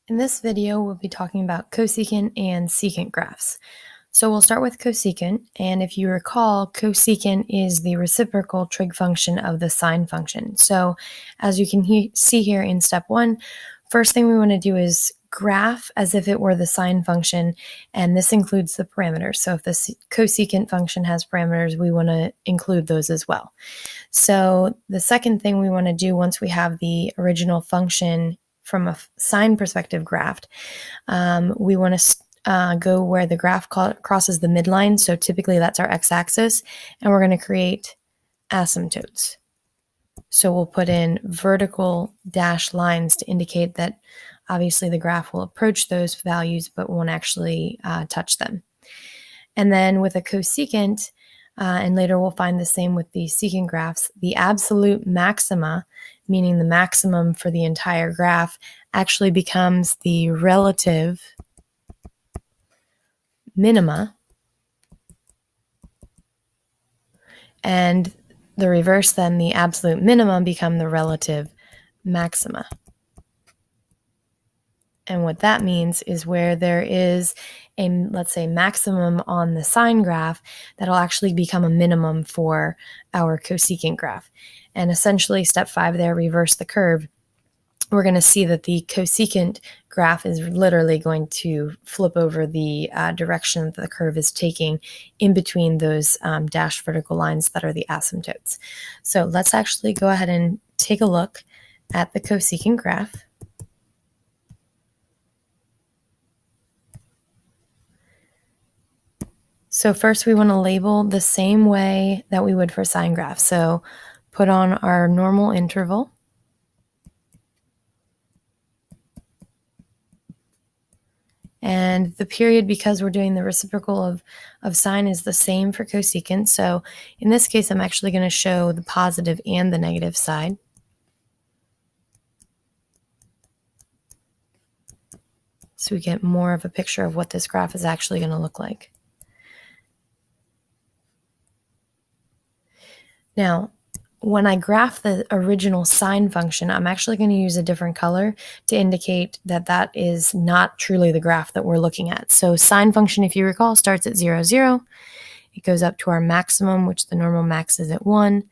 In this video, we'll be talking about cosecant and secant graphs. So we'll start with cosecant, and if you recall, cosecant is the reciprocal trig function of the sine function. So as you can see here in step 1, first thing we want to do is graph as if it were the sine function, and this includes the parameters. So if the cosecant function has parameters, we want to include those as well. So the second thing we want to do once we have the original function from a sine perspective graphed, we want to go where the graph crosses the midline. So typically that's our x-axis, and we're going to create asymptotes. So we'll put in vertical dashed lines to indicate that obviously the graph will approach those values but won't actually touch them. And then with a cosecant, and later we'll find the same with the secant graphs, the absolute maxima, meaning the maximum for the entire graph, actually becomes the relative minima, and the reverse then, the absolute minimum, become the relative maxima. And what that means is where there is a, let's say, maximum on the sine graph, that'll actually become a minimum for our cosecant graph. And essentially, step 5 there, reverse the curve. We're going to see that the cosecant graph is literally going to flip over the direction that the curve is taking in between those dashed vertical lines that are the asymptotes. So let's actually go ahead and take a look at the cosecant graph. So first we want to label the same way that we would for sine graph. So put on our normal interval. And the period, because we're doing the reciprocal of sine, is the same for cosecant. So in this case, I'm actually going to show the positive and the negative side. So we get more of a picture of what this graph is actually going to look like. Now, when I graph the original sine function, I'm actually going to use a different color to indicate that that is not truly the graph that we're looking at. So sine function, if you recall, starts at 0, 0. It goes up to our maximum, which the normal max is at 1.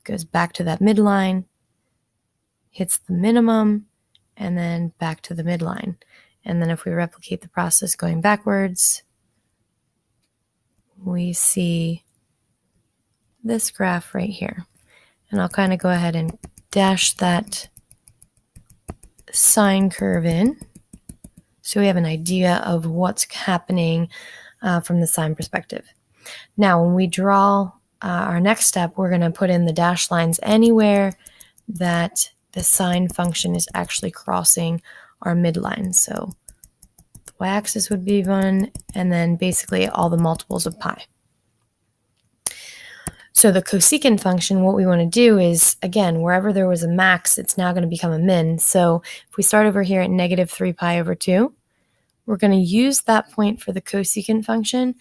Goes back to that midline, hits the minimum, and then back to the midline. And then if we replicate the process going backwards, we see this graph right here. And I'll kind of go ahead and dash that sine curve in so we have an idea of what's happening from the sine perspective. Now, when we draw our next step, we're going to put in the dashed lines anywhere that the sine function is actually crossing our midline. So the y-axis would be 1, and then basically all the multiples of pi. So the cosecant function, what we want to do is, again, wherever there was a max, it's now going to become a min. So if we start over here at negative 3 pi over 2, we're going to use that point for the cosecant function,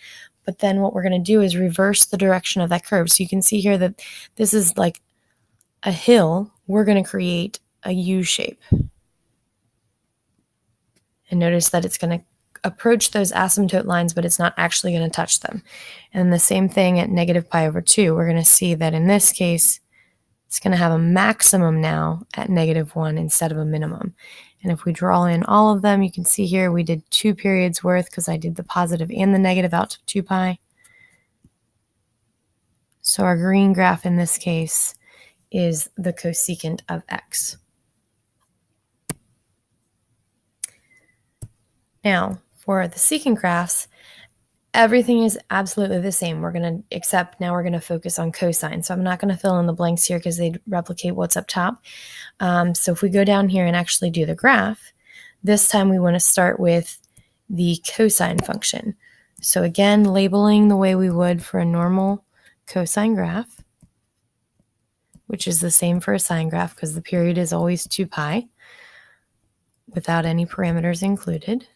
but then what we're going to do is reverse the direction of that curve. So you can see here that this is like a hill. We're going to create a U shape. And notice that it's going to approach those asymptote lines, but it's not actually going to touch them. And the same thing at negative pi over 2. We're going to see that in this case, it's going to have a maximum now at negative 1 instead of a minimum. And if we draw in all of them, you can see here we did 2 periods worth because I did the positive and the negative out to 2 pi. So our green graph in this case is the cosecant of x. Now, for the secant graphs, everything is absolutely the same. Except now we're going to focus on cosine. So I'm not going to fill in the blanks here because they replicate what's up top. So if we go down here and actually do the graph, this time we want to start with the cosine function. So again, labeling the way we would for a normal cosine graph, which is the same for a sine graph because the period is always 2 pi without any parameters included.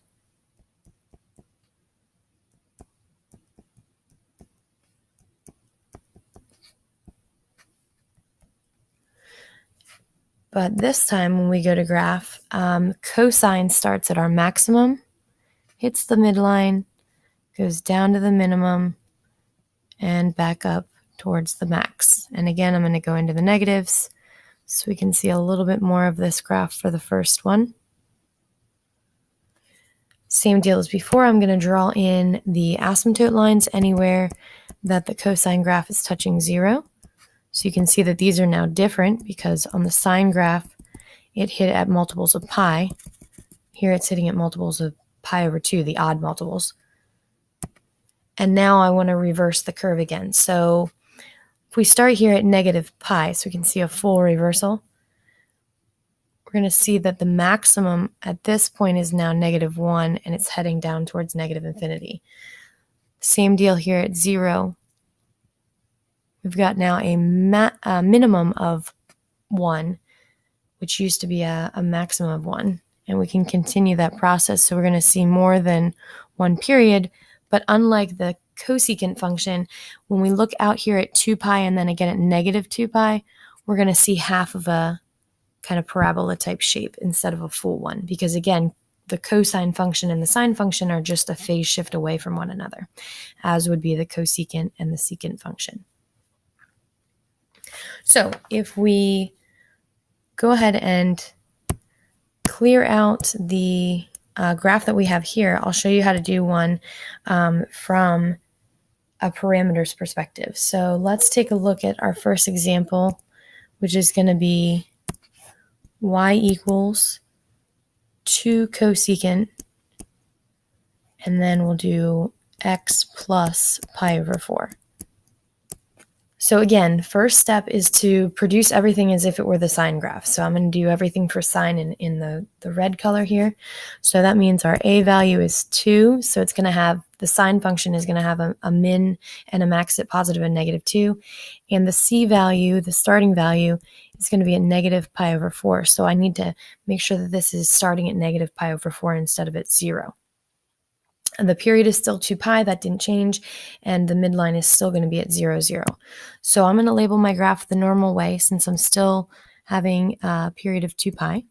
But this time when we go to graph, cosine starts at our maximum, hits the midline, goes down to the minimum, and back up towards the max. And again, I'm going to go into the negatives so we can see a little bit more of this graph for the first one. Same deal as before, I'm going to draw in the asymptote lines anywhere that the cosine graph is touching 0. So you can see that these are now different because on the sine graph, it hit at multiples of pi. Here it's hitting at multiples of pi over 2, the odd multiples. And now I want to reverse the curve again. So if we start here at negative pi, so we can see a full reversal, we're going to see that the maximum at this point is now -1, and it's heading down towards negative infinity. Same deal here at 0. We've got now a minimum of 1, which used to be a maximum of 1. And we can continue that process. So we're going to see more than one period. But unlike the cosecant function, when we look out here at 2 pi and then again at -2 pi, we're going to see half of a kind of parabola type shape instead of a full one. Because again, the cosine function and the sine function are just a phase shift away from one another, as would be the cosecant and the secant function. So if we go ahead and clear out the graph that we have here, I'll show you how to do one from a parameters perspective. So let's take a look at our first example, which is going to be y equals 2 cosecant, and then we'll do x plus pi over 4. So again, first step is to produce everything as if it were the sine graph. So I'm going to do everything for sine in the red color here. So that means our a value is 2. So it's going to have, the sine function is going to have a min and a max at positive and -2. And the c value, the starting value, is going to be at negative pi over 4. So I need to make sure that this is starting at negative pi over 4 instead of at 0. And the period is still 2 pi, that didn't change, and the midline is still going to be at 0, 0. So I'm going to label my graph the normal way since I'm still having a period of 2 pi.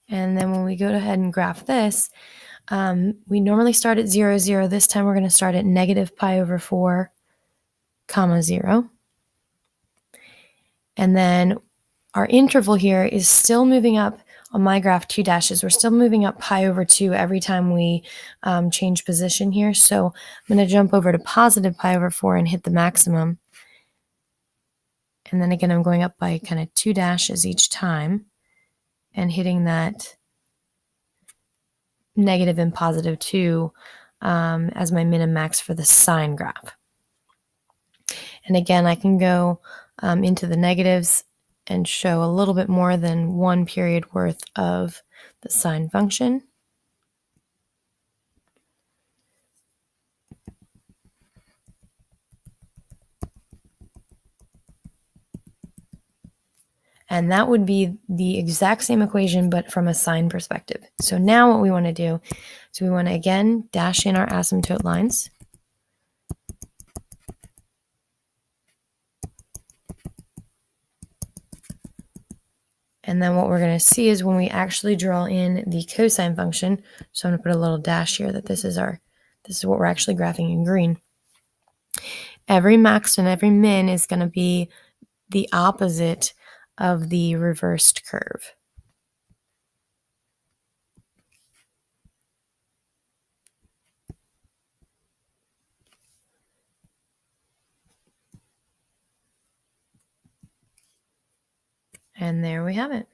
And then when we go ahead and graph this, we normally start at 0, 0. This time we're going to start at negative pi over 4, comma 0. And then our interval here is still moving up on my graph 2 dashes. We're still moving up pi over 2 every time we change position here. So I'm going to jump over to positive pi over 4 and hit the maximum. And then again, I'm going up by kind of 2 dashes each time and hitting that negative and positive 2 as my min and max for the sine graph. And again, I can go into the negatives and show a little bit more than one period worth of the sine function. And that would be the exact same equation, but from a sine perspective. So now what we want to do is we want to, again, dash in our asymptote lines. And then what we're going to see is when we actually draw in the cosine function, so I'm going to put a little dash here that this is what we're actually graphing in green. Every max and every min is going to be the opposite of the reversed curve. And there we have it.